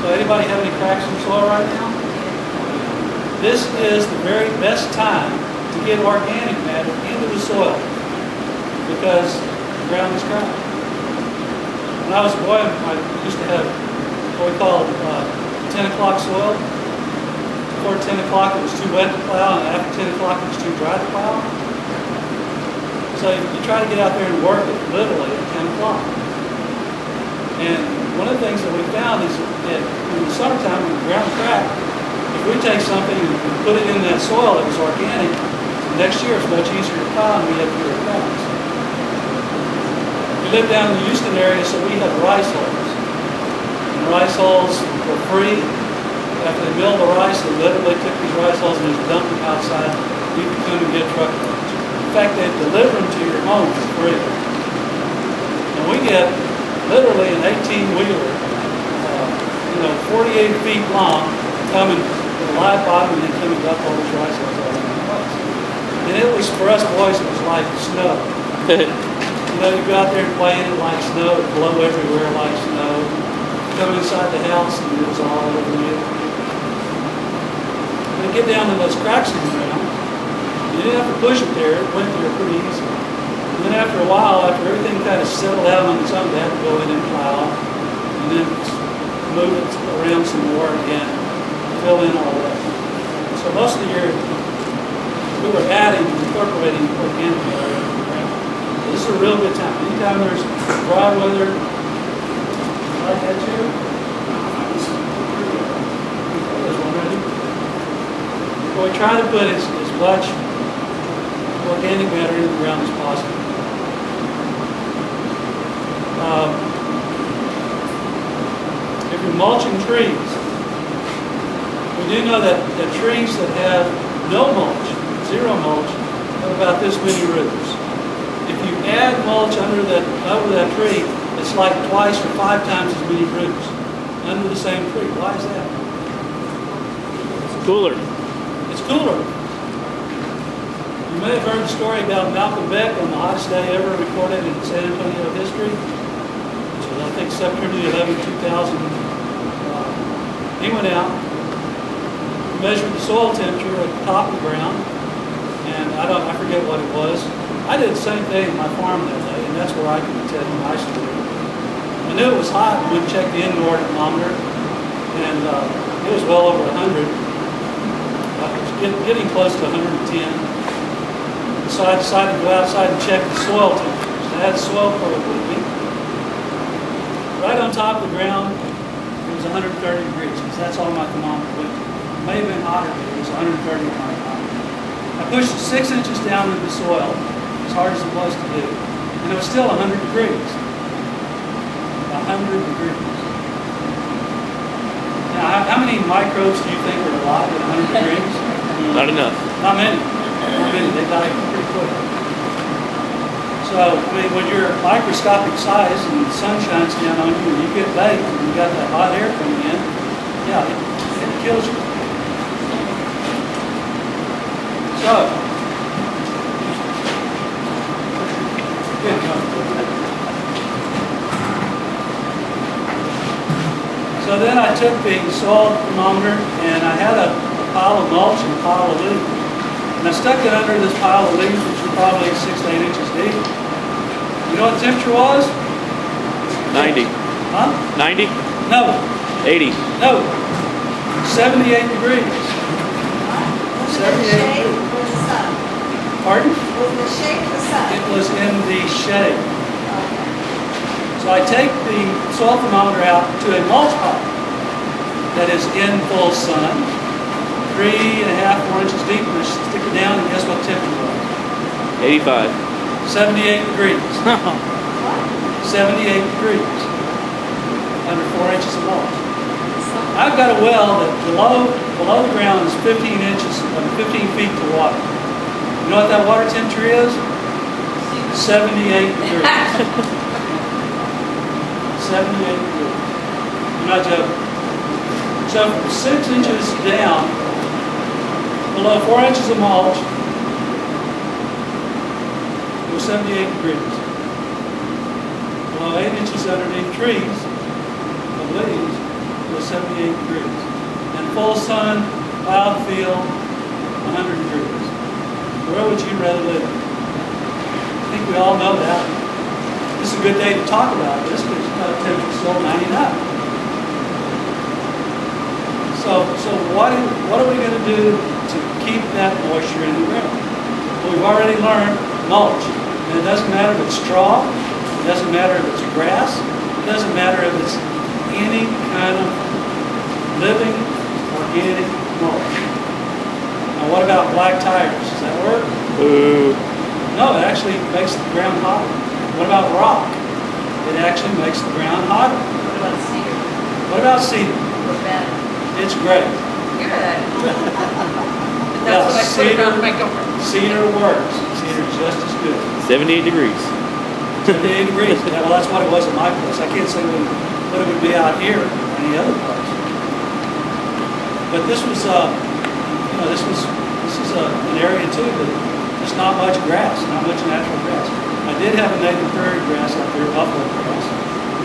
So anybody have any cracks in the soil right now? This is the very best time to get organic matter into the soil because the ground is cracked. When I was a boy, I used to have what we call 10 o'clock soil. Before 10 o'clock it was too wet to plow, and after 10 o'clock it was too dry to plow. So you try to get out there and work it literally at 10 o'clock. And one of the things that we found is that in the summertime when the ground cracked, if we take something and put it in that soil that was organic, next year it's much easier to plow and we have fewer cracks. We live down in the Houston area, so we have rice holes. And rice holes were free. After they milled the rice, they literally took these rice holes and just dumped them outside. You could come and get truckloads. In fact, they deliver them to your home for free. And we get literally an 18-wheeler, 48 feet long, coming with a live bottom and then coming up all these rice holes all over the place. And it was, for us boys, it was like snow. You go out there and play in it like snow, it blow everywhere like snow. Come inside the house and it was all over you. When you get down to those cracks in the ground, you didn't have to push it there, it went there pretty easy. And then after a while, after everything kind of settled out on its own, they had to go in and plow, and then move it around some more again, fill in all that. So most of the year, we were adding and incorporating organic matter into the ground. This is a real good time. Anytime there's dry weather, like that too. There's one ready. What we try to put is as much organic matter in the ground as possible. If you're mulching trees, we do know that trees that have no mulch, zero mulch, have about this many roots. If you add mulch over that tree, it's like twice or 5 times as many roots under the same tree. Why is that? It's cooler. It's cooler. You may have heard the story about Malcolm Beck on the hottest day ever recorded in San Antonio history, which was, I think, September 11, 2000. He went out, measured the soil temperature at the top of the ground, and I forget what it was. I did the same thing in my farm that day, and that's where I can tell you my story. I knew it was hot. We checked the indoor thermometer, and it was well over 100. It was getting close to 110. So I decided to go outside and check the soil temperature. So I had a soil probe with me. Right on top of the ground, it was 130 degrees, because that's all my thermometer went to. It may have been hotter, but it was 130 on my thermometer. I pushed it 6 inches down into the soil, as hard as it was to do, and it was still 100 degrees. 100 degrees. Now, how many microbes do you think are alive at 100 degrees? Not enough. Not many. Not many. They die pretty quick. So, I mean, when you're microscopic size and the sun shines down on you and you get baked and you got that hot air coming in, yeah, it kills you. So, so then I took the soil thermometer and I had a pile of mulch and a pile of leaves. And I stuck it under this pile of leaves, which was probably 6 to 8 inches deep. You know what the temperature was? 90. Huh? 90? No. 80. No. 78 degrees. 78 degrees. Pardon? Was in the shade of the sun? It was in the shade. So I take the soil thermometer out to a mulch pile that is in full sun, 3.5, 4 inches deep, and I stick it down, and guess what the temperature was? 85. 78 degrees. 78 degrees. Under 4 inches of mulch. I've got a well that below the ground is 15 feet to water. You know what that water temperature is? 78 degrees. 78 degrees. I'm not joking. So from 6 inches down, below 4 inches of mulch, it was 78 degrees. Below 8 inches underneath trees of leaves, it was 78 degrees. And full sun, cloud field, 100 degrees. Where would you rather live? I think we all know that. This is a good day to talk about this because temperature's still 99. So what are we going to do to keep that moisture in the ground? Well, we've already learned mulch. And it doesn't matter if it's straw, it doesn't matter if it's grass, it doesn't matter if it's any kind of living organic mulch. Now what about black tires? Does that work? Boo. No, it actually makes the ground hotter. What about rock? It actually makes the ground hotter. What about cedar? What about cedar? Or bad? It's great. Good. Yeah, That's what I put around my door. Cedar works. Cedar's just as good. 78 degrees. 78 degrees. Yeah, well, that's what it was at my place. I can't say what it would be out here or any other place. But this was, this is an area too that there's not much grass, not much natural grass. I did have a native prairie grass out there, buffalo grass.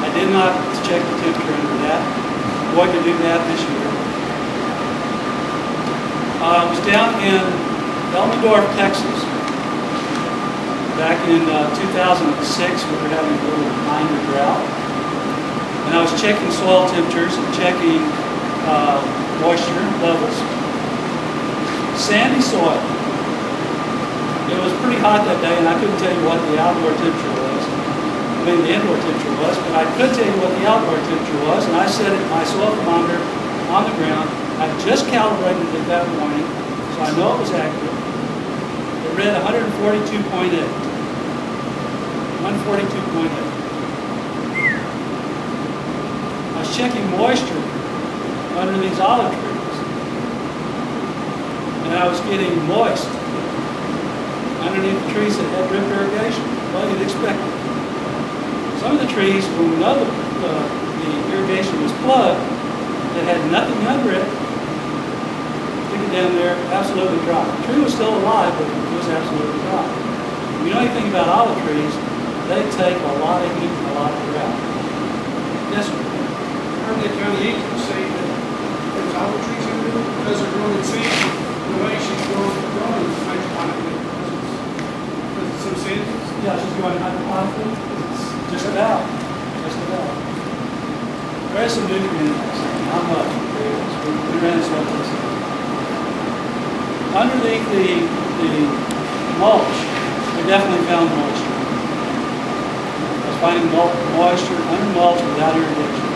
I did not check the temperature under that. I'm going to do that this year. I was down in Elmendorf, Texas. Back in 2006, we were having a little minor drought. And I was checking soil temperatures and checking moisture levels. Sandy soil. It was pretty hot that day, and I couldn't tell you what the outdoor temperature was. I mean, the indoor temperature was, but I could tell you what the outdoor temperature was, and I set it, my soil thermometer on the ground. I just calibrated it that morning, so I know it was accurate. It read 142.8. 142.8. I was checking moisture under these olive trees, and I was getting moist underneath the trees that had drip irrigation. Well, you'd expect it. Some of the trees, when we know the irrigation was plugged, that had nothing under it, stick it down there, absolutely dry. The tree was still alive, but it was absolutely dry. If you know anything about olive trees, they take a lot of heat and a lot of drought. Yes, sir. Earlier County agents say that those olive trees are good because they're growing in sand. The way she's growing hydroponically because it's some sand. Yeah, she's going hydroponically. Just about. Just about. There is some nutrient in this. Not much. We ran this up this. Underneath the mulch, we definitely found moisture. I was finding moisture under mulch without irrigation.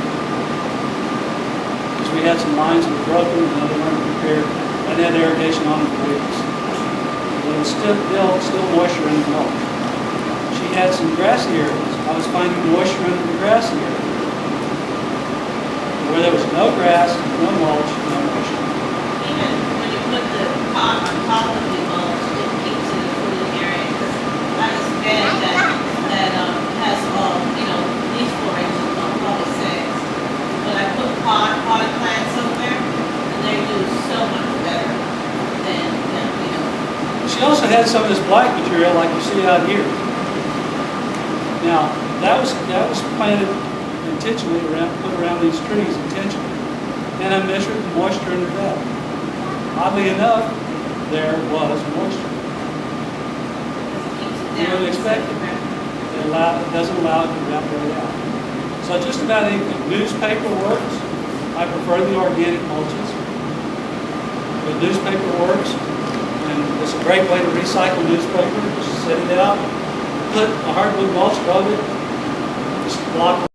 Because we had some lines that were broken and they weren't prepared. I had irrigation on them for weeks. But it was still moisture in the mulch. She had some grassy areas. I was finding moisture under the grassy area. Where there was no grass, no mulch, no moisture. Even when you put the pot on top of the mulch, it keeps it a cooling area. Because I have this bed that has all, leaf formations on probably 6. But I put potted plants over there, and they do so much better than. She also had some of this black material like you see out here. Now, that was planted intentionally put around these trees intentionally. And I measured the moisture under that. Oddly enough, there was moisture. You would expect it. It doesn't allow it to evaporate out. So just about anything. Newspaper works. I prefer the organic mulches. But newspaper works. And it's a great way to recycle newspaper. Just set it out, put a hardwood mulch above it, just block